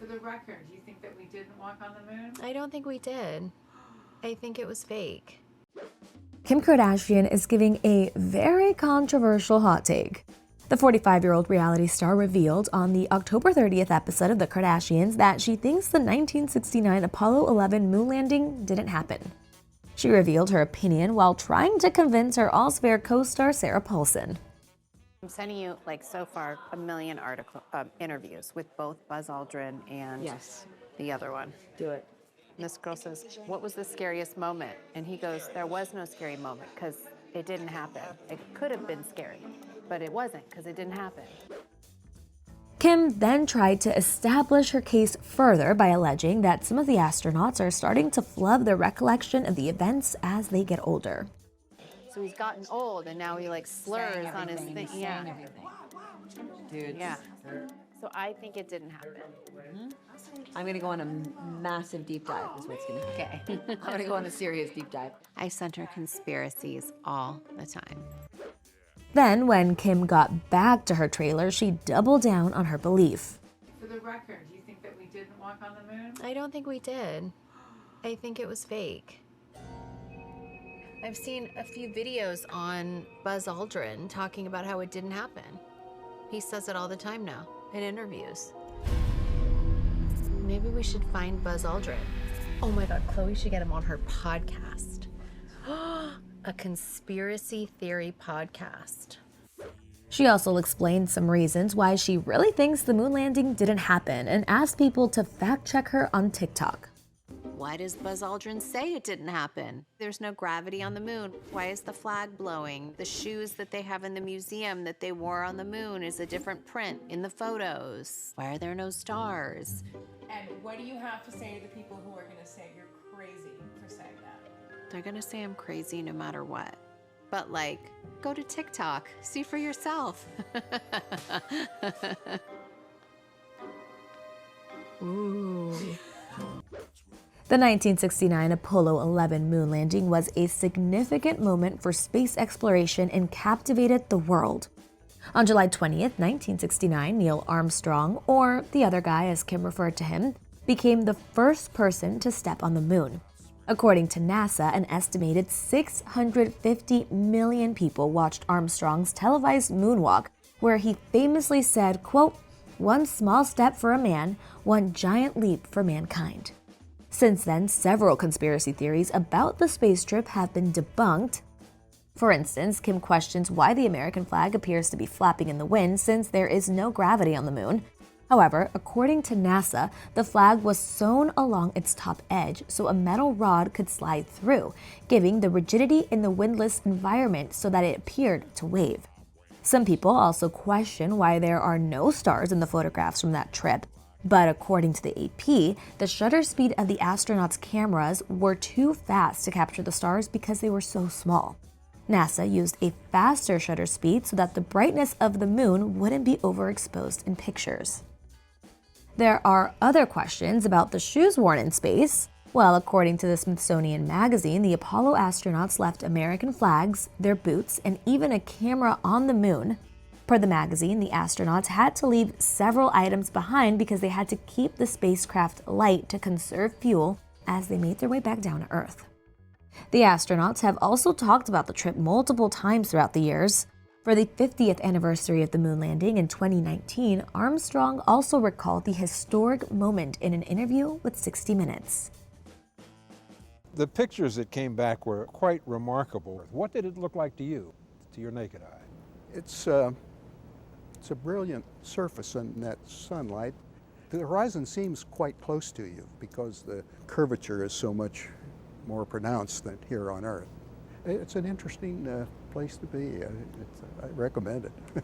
the record, do you think that we didn't walk on the moon? I don't think we did. I think it was fake. Kim Kardashian is giving a very controversial hot take. The 45-year-old reality star revealed on the October 30th episode of The Kardashians that she thinks the 1969 Apollo 11 moon landing didn't happen. She revealed her opinion while trying to convince her Allsfair co-star Sarah Paulson. I'm sending you, so far, 1 million interviews with both Buzz Aldrin and the other one. Do it. And this girl says, what was the scariest moment? And he goes, there was no scary moment because it didn't happen. It could have been scary, but it wasn't because it didn't happen. Kim then tried to establish her case further by alleging that some of the astronauts are starting to flub their recollection of the events as they get older. So he's gotten old and now he slurs on his thing. Yeah. Dude. Yeah. So I think it didn't happen. I'm gonna go on a massive deep dive is what's gonna happen. Okay. I'm gonna go on a serious deep dive. I sent her conspiracies all the time. Then, when Kim got back to her trailer, she doubled down on her belief. For the record, do you think that we didn't walk on the moon? I don't think we did. I think it was fake. I've seen a few videos on Buzz Aldrin talking about how it didn't happen. He says it all the time now in interviews. Maybe we should find Buzz Aldrin. Oh my God, Chloe should get him on her podcast. A conspiracy theory podcast. She also explained some reasons why she really thinks the moon landing didn't happen and asked people to fact-check her on TikTok. Why does Buzz Aldrin say it didn't happen? There's no gravity on the moon. Why is the flag blowing? The shoes that they have in the museum that they wore on the moon is a different print in the photos. Why are there no stars? And what do you have to say to the people who are going to say you're crazy for saying that? They're gonna say I'm crazy no matter what. But go to TikTok, see for yourself. Ooh. The 1969 Apollo 11 moon landing was a significant moment for space exploration and captivated the world. On July 20th, 1969, Neil Armstrong, or the other guy as Kim referred to him, became the first person to step on the moon. According to NASA, an estimated 650 million people watched Armstrong's televised moonwalk, where he famously said, quote, "One small step for a man, one giant leap for mankind." Since then, several conspiracy theories about the space trip have been debunked. For instance, Kim questions why the American flag appears to be flapping in the wind since there is no gravity on the moon. However, according to NASA, the flag was sewn along its top edge so a metal rod could slide through, giving the rigidity in the windless environment so that it appeared to wave. Some people also question why there are no stars in the photographs from that trip. But according to the AP, the shutter speed of the astronauts' cameras were too fast to capture the stars because they were so small. NASA used a faster shutter speed so that the brightness of the moon wouldn't be overexposed in pictures. There are other questions about the shoes worn in space. Well, according to the Smithsonian magazine, the Apollo astronauts left American flags, their boots, and even a camera on the moon. Per the magazine, the astronauts had to leave several items behind because they had to keep the spacecraft light to conserve fuel as they made their way back down to Earth. The astronauts have also talked about the trip multiple times throughout the years. For the 50th anniversary of the moon landing in 2019, Armstrong also recalled the historic moment in an interview with 60 Minutes. The pictures that came back were quite remarkable. What did it look like to you, to your naked eye? It's a brilliant surface in that sunlight. The horizon seems quite close to you because the curvature is so much more pronounced than here on Earth. It's an interesting place to be. I recommend it.